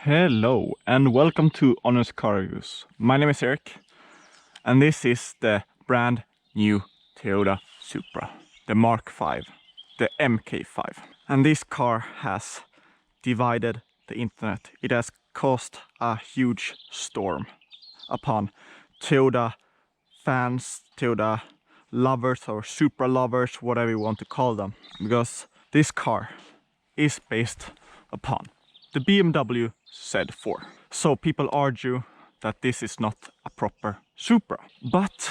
Hello and welcome to Honest Car Reviews. My name is Eric and this is the brand new Toyota Supra, the Mark V, the MK5. And this car has divided the internet. It has caused a huge storm upon Toyota fans, Toyota lovers or Supra lovers, whatever you want to call them. Because this car is based upon the BMW Z4. So people argue that this is not a proper Supra. But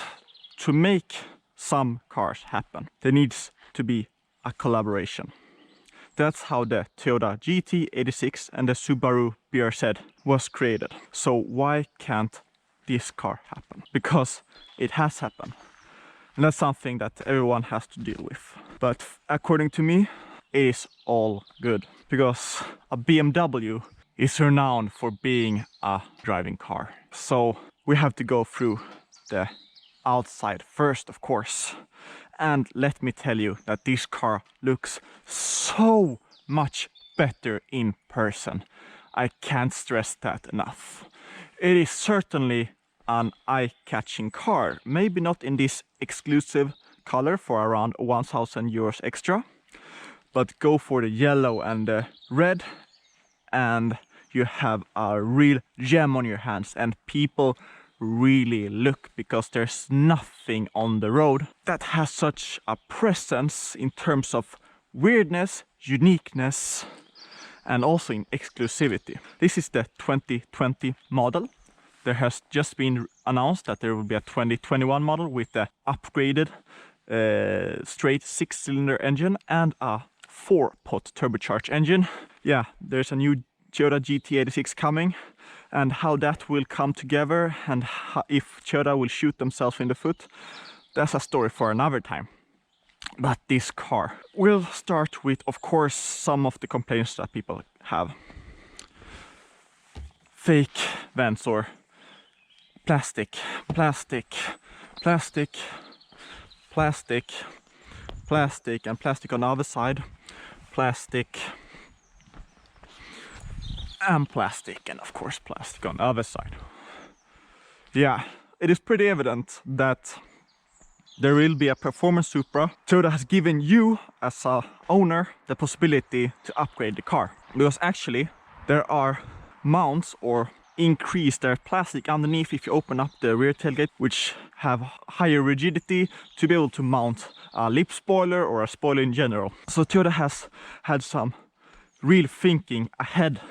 to make some cars happen, there needs to be a collaboration. That's how the Toyota GT86 and the Subaru BRZ was created. So why can't this car happen? Because it has happened. And that's something that everyone has to deal with. But according to me, it is all good. Because a BMW is renowned for being a driving car. So we have to go through the outside first, of course. And let me tell you that this car looks so much better in person. I can't stress that enough. It is certainly an eye-catching car. Maybe not in this exclusive color for around 1,000 euros extra. But go for the yellow and the red and you have a real gem on your hands, and people really look, because there's nothing on the road that has such a presence in terms of weirdness, uniqueness, and also in exclusivity. This is the 2020 model. There has just been announced that there will be a 2021 model with the upgraded straight 6-cylinder engine and a 4-pot turbocharged engine. Yeah, there's a new Toyota GT86 coming, and how that will come together and if Toyota will shoot themselves in the foot, that's a story for another time. But this car will start with, of course, some of the complaints that people have. Fake vents or plastic, plastic, plastic, plastic, plastic, and plastic on the other side, plastic, and plastic, and of course plastic on the other side. Yeah, it is pretty evident that there will be a performance Supra. Toyota has given you as a owner the possibility to upgrade the car, because actually there are mounts or increase their plastic underneath if you open up the rear tailgate, which have higher rigidity to be able to mount a lip spoiler or a spoiler in general. So Toyota has had some real thinking ahead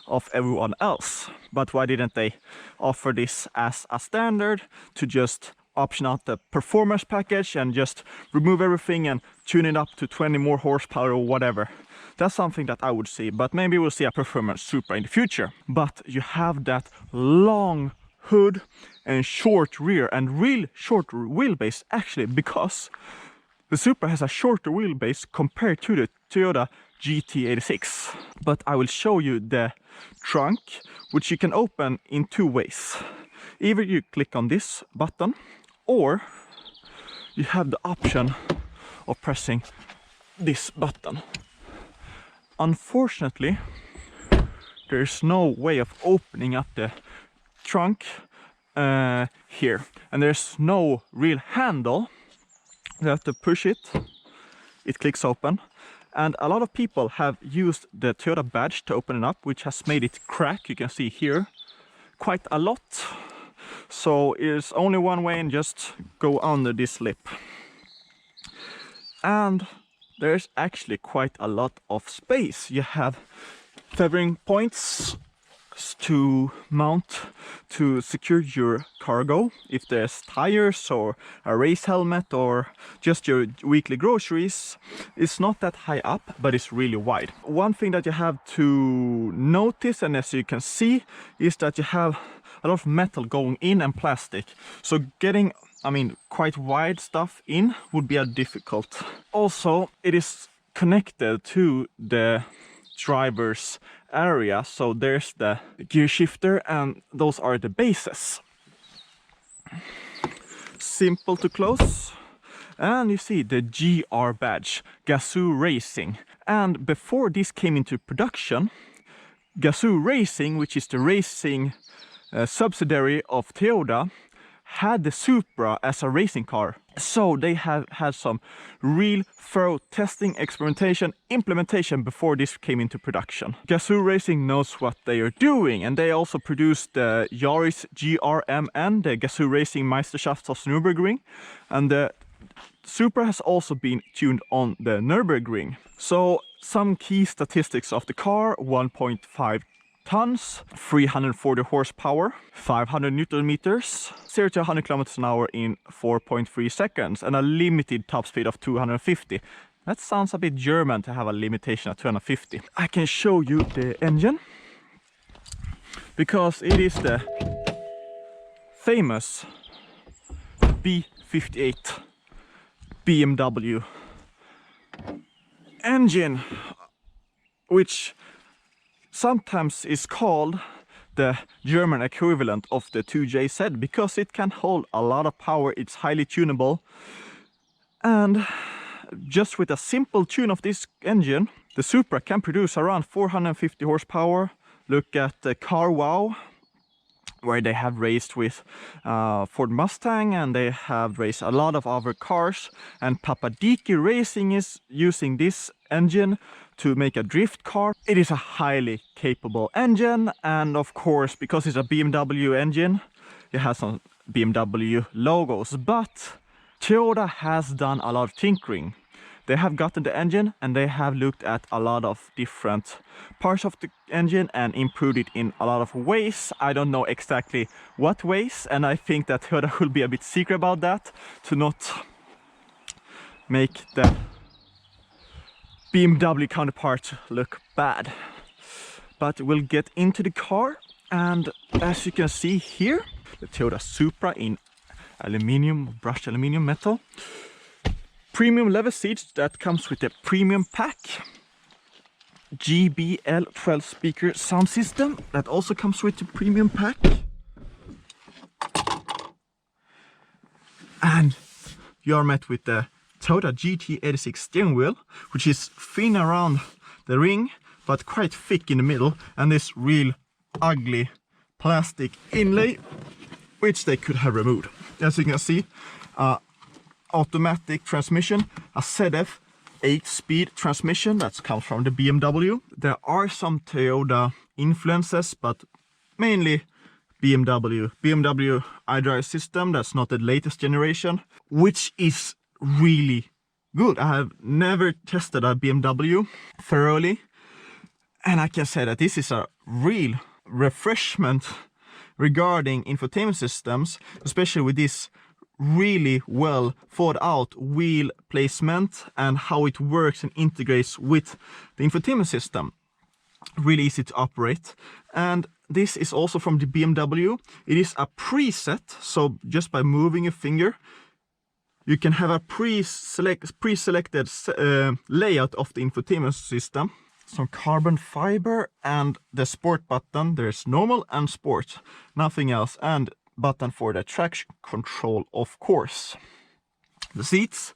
of everyone else. But why didn't they offer this as a standard, to just option out the performance package and just remove everything and tune it up to 20 more horsepower or whatever? That's something that I would see, but maybe we'll see a performance Supra in the future. But you have that long hood and short rear and real short wheelbase, actually, because the Supra has a shorter wheelbase compared to the Toyota GT86. But I will show you the trunk, which you can open in two ways. Either you click on this button, or you have the option of pressing this button. Unfortunately, there's no way of opening up the trunk here, and there's no real handle. You have to push it, it clicks open, and a lot of people have used the Toyota badge to open it up, which has made it crack. You can see here quite a lot. So it's only one way, and just go under this lip. And there's actually quite a lot of space. You have feathering points to mount to secure your cargo. If there's tires or a race helmet or just your weekly groceries, it's not that high up, but it's really wide. One thing that you have to notice, and as you can see, is that you have a lot of metal going in and plastic. So getting, quite wide stuff in would be difficult. Also, it is connected to the driver's area, so there's the gear shifter, and those are the bases. Simple to close. And you see the GR badge, Gazoo Racing. And before this came into production, Gazoo Racing, which is the racing subsidiary of Toyota, had the Supra as a racing car. So they have had some real thorough testing, experimentation, implementation before this came into production. Gazoo Racing knows what they are doing, and they also produced the Yaris GRMN, the Gazoo Racing Meisterschaft of Nürburgring, and the Supra has also been tuned on the Nürburgring. So some key statistics of the car: 1.5 tons, 340 horsepower, 500 newton meters, 0 to 100 kilometers an hour in 4.3 seconds, and a limited top speed of 250. That sounds a bit German to have a limitation at 250. I can show you the engine, because it is the famous B58 BMW engine, which sometimes is called the German equivalent of the 2JZ, because it can hold a lot of power. It's highly tunable, and just with a simple tune of this engine, the Supra can produce around 450 horsepower. Look at the Car Wow, where they have raced with Ford Mustang, and they have raced a lot of other cars, and Papadiki Racing is using this engine to make a drift car. It is a highly capable engine, and of course, because it's a BMW engine, it has some BMW logos, but Toyota has done a lot of tinkering. They have gotten the engine, and they have looked at a lot of different parts of the engine and improved it in a lot of ways. I don't know exactly what ways, and I think that Toyota will be a bit secret about that, to not make the BMW counterpart look bad. But we'll get into the car, and as you can see here, the Toyota Supra in aluminium, brushed aluminium metal. Premium leather seats that comes with the premium pack. GBL 12 speaker sound system that also comes with the premium pack. And you are met with the Toyota GT86 steering wheel, which is thin around the ring but quite thick in the middle, and this real ugly plastic inlay which they could have removed. As you can see, automatic transmission, a ZF 8-speed transmission that comes from the BMW. There are some Toyota influences, but mainly BMW. BMW iDrive system, that's not the latest generation, which is really good. I have never tested a BMW thoroughly, and I can say that this is a real refreshment regarding infotainment systems, especially with this really well thought out wheel placement and how it works and integrates with the infotainment system. Really easy to operate. And this is also from the BMW. It is a preset, so just by moving a finger you can have a pre-selected layout of the infotainment system. Some carbon fiber, and the sport button, there's normal and sport, nothing else, and button for the traction control, of course. The seats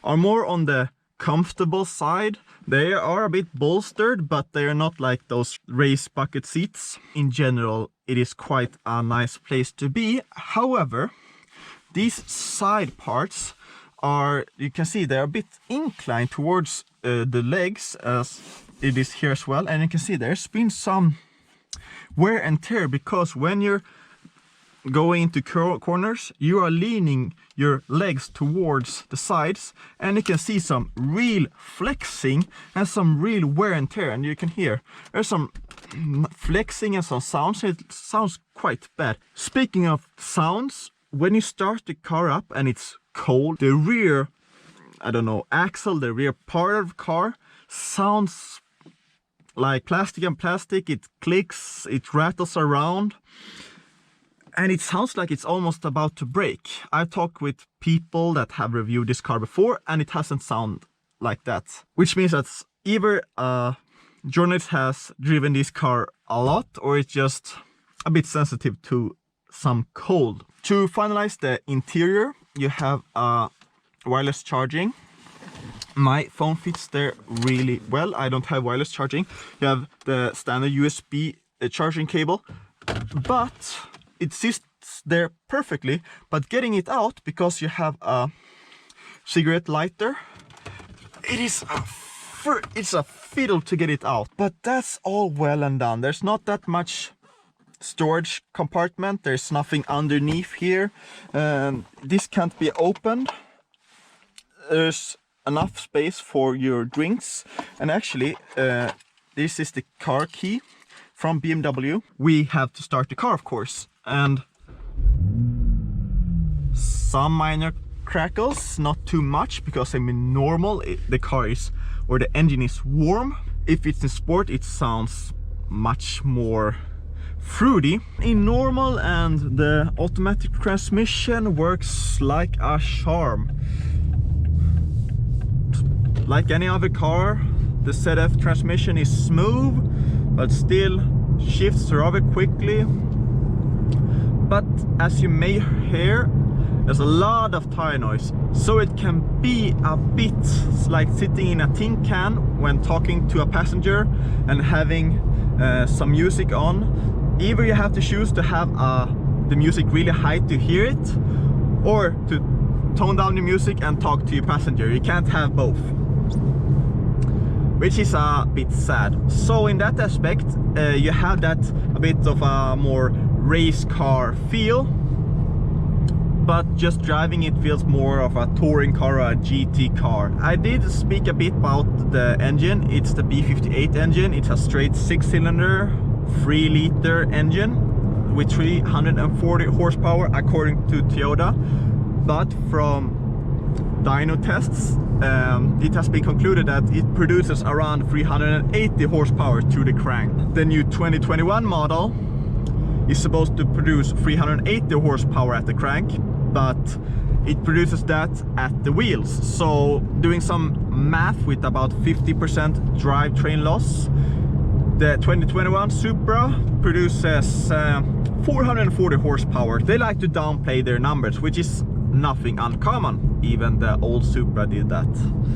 are more on the comfortable side. They are a bit bolstered, but they are not like those race bucket seats. In general, it is quite a nice place to be. However, these side parts are, you can see they're a bit inclined towards the legs, as it is here as well. And you can see there's been some wear and tear, because when you're going into corners, you are leaning your legs towards the sides, and you can see some real flexing and some real wear and tear, and you can hear there's some flexing and some sounds. It sounds quite bad. Speaking of sounds, when you start the car up and it's cold, the rear, I don't know, axle, the rear part of the car sounds like plastic and plastic. It clicks, it rattles around, and it sounds like it's almost about to break. I've talked with people that have reviewed this car before, and it hasn't sounded like that. Which means that either a journalist has driven this car a lot, or it's just a bit sensitive to some cold. To finalize the interior, you have wireless charging. My phone fits there really well. I don't have wireless charging. You have the standard USB charging cable, but it sits there perfectly. But getting it out, because you have a cigarette lighter, it's a fiddle to get it out. But that's all well and done. There's not that much storage compartment. There's nothing underneath here. This can't be opened. There's enough space for your drinks, and actually this is the car key from BMW. We have to start the car, of course, and some minor crackles, not too much, because I mean normal the car is, or the engine is warm. If it's in sport, it sounds much more fruity. In normal, and the automatic transmission works like a charm. Like any other car, the ZF transmission is smooth, but still shifts rather quickly. But as you may hear, there's a lot of tire noise, so it can be a bit like sitting in a tin can when talking to a passenger and having some music on. Either you have to choose to have the music really high to hear it, or to tone down the music and talk to your passenger. You can't have both, which is a bit sad. So in that aspect, you have that a bit of a more race car feel, but just driving it feels more of a touring car or a GT car. I did speak a bit about the engine. It's the B58 engine. It's a straight 6-cylinder 3-liter engine with 340 horsepower according to Toyota, but from dyno tests, it has been concluded that it produces around 380 horsepower to the crank. The new 2021 model is supposed to produce 380 horsepower at the crank, but it produces that at the wheels. So doing some math with about 50% drivetrain loss, the 2021 Supra produces 440 horsepower. They like to downplay their numbers, which is nothing uncommon. Even the old Supra did that.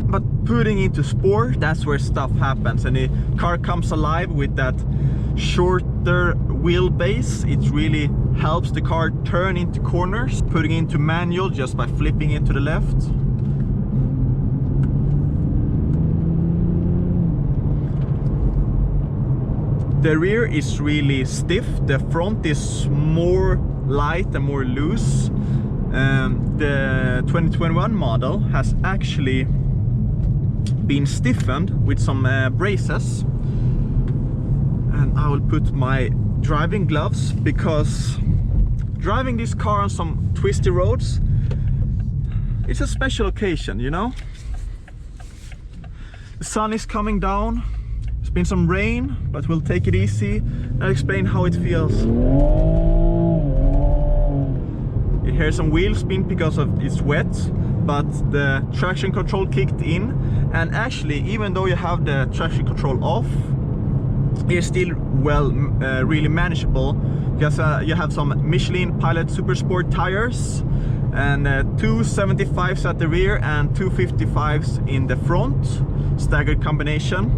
But putting into sport, that's where stuff happens, and the car comes alive with that shorter wheelbase. It really helps the car turn into corners. Putting into manual just by flipping it to the left. The rear is really stiff. The front is more light and more loose. The 2021 model has actually been stiffened with some braces, and I will put my driving gloves, because driving this car on some twisty roads, it's a special occasion, you know. The sun is coming down. There's been some rain, but we'll take it easy. I'll explain how it feels. You hear some wheel spin because of it's wet, but the traction control kicked in, and actually, even though you have the traction control off, it's still really manageable, because you have some Michelin Pilot Super Sport tires. and two 75s at the rear and two 55s in the front, staggered combination,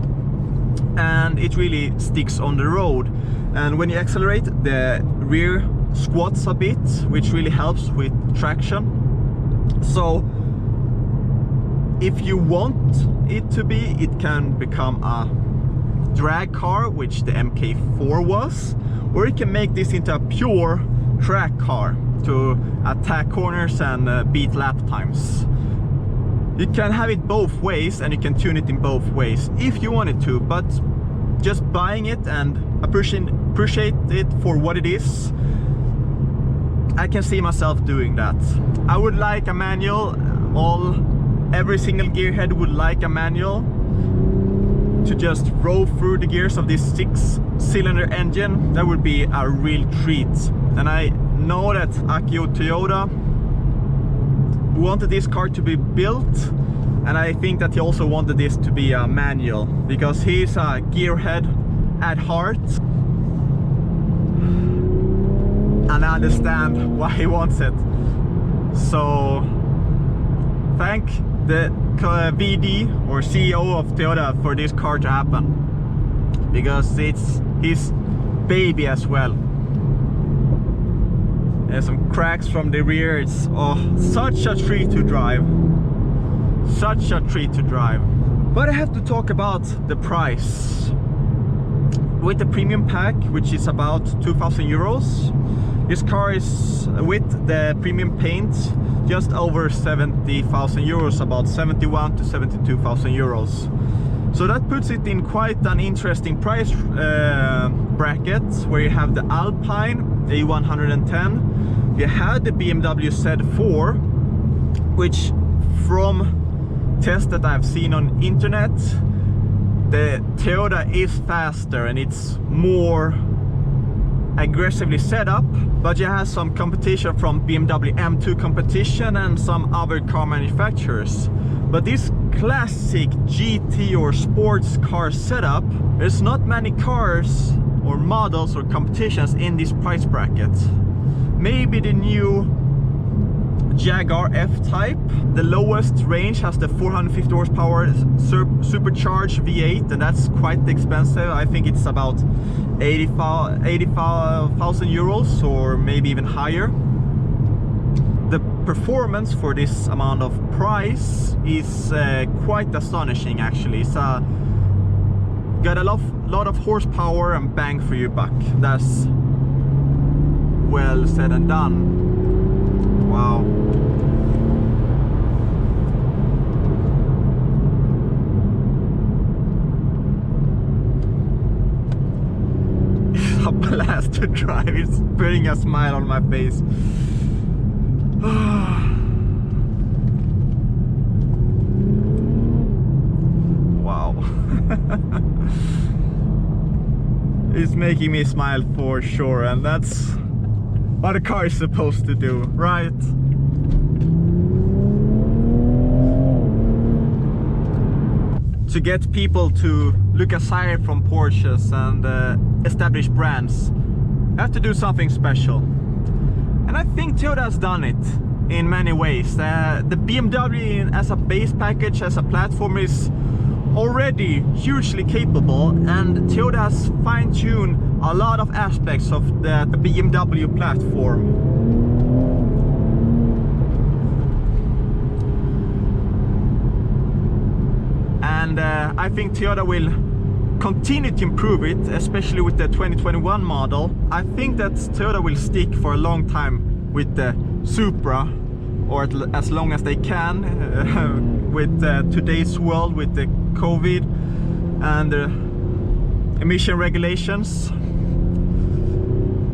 and it really sticks on the road. And when you accelerate, the rear squats a bit, which really helps with traction. So if you want it to be, it can become a drag car, which the MK4 was, or it can make this into a pure track car to attack corners and beat lap times. You can have it both ways, and you can tune it in both ways if you wanted to, but just buying it and appreciate it for what it is, I can see myself doing that. I would like a manual. Every single gearhead would like a manual to just roll through the gears of this 6-cylinder engine. That would be a real treat. And I know that Akio Toyota wanted this car to be built, and I think that he also wanted this to be a manual, because he's a gearhead at heart, and I understand why he wants it. So thank the VD or CEO of Toyota for this car to happen, because it's his baby as well. There's some cracks from the rear. It's such a treat to drive. Such a treat to drive. But I have to talk about the price. With the premium pack, which is about 2,000 euros, this car is, with the premium paint, just over 70,000 euros, about 71 to 72,000 euros. So that puts it in quite an interesting price bracket, where you have the Alpine A110, you had the BMW Z4, which from tests that I've seen on internet, the Toyota is faster and it's more aggressively set up, but you have some competition from BMW M2 competition and some other car manufacturers. But this classic GT or sports car setup, there's not many cars or models or competitions in this price bracket. Maybe the new Jaguar F-Type, the lowest range, has the 450 horsepower supercharged V8, and that's quite expensive. I think it's about 85,000 euros, or maybe even higher. The performance for this amount of price is quite astonishing, actually. It's got a lot of horsepower and bang for your buck. That's well said and done. Wow. It's a blast to drive. It's putting a smile on my face. Wow. It's making me smile for sure, and that's what a car is supposed to do, right? To get people to look aside from Porsches and established brands, you have to do something special. And I think Toyota has done it in many ways. The BMW as a base package, as a platform, is already hugely capable, and Toyota has fine-tuned a lot of aspects of the BMW platform. And I think Toyota will continue to improve it, especially with the 2021 model. I think that Toyota will stick for a long time with the Supra, or as long as they can, with today's world, with the COVID and emission regulations.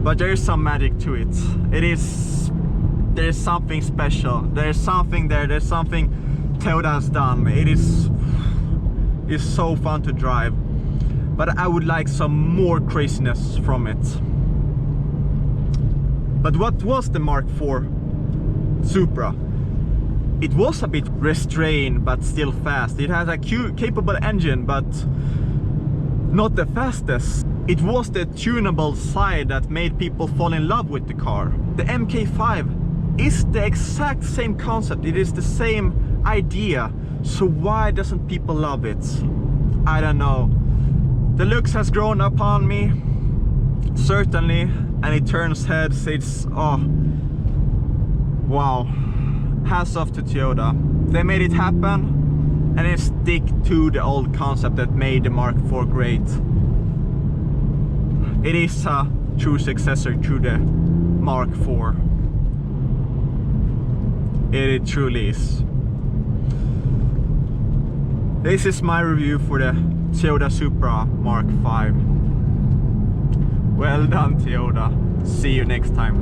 But there is some magic to it. There is something special. There's something there. There's something Toyota has done. It's so fun to drive. But I would like some more craziness from it. But what was the Mark IV Supra? It was a bit restrained, but still fast. It has a capable engine, but not the fastest. It was the tunable side that made people fall in love with the car. The MK5 is the exact same concept. It is the same idea. So why doesn't people love it? I don't know. The looks has grown upon me, certainly, and it turns heads. It's, oh, wow. Hats off to Toyota. They made it happen, and they stick to the old concept that made the Mark IV great. It is a true successor to the Mark IV. It truly is. This is my review for the Toyota Supra Mark V. Well done, Toyota. See you next time.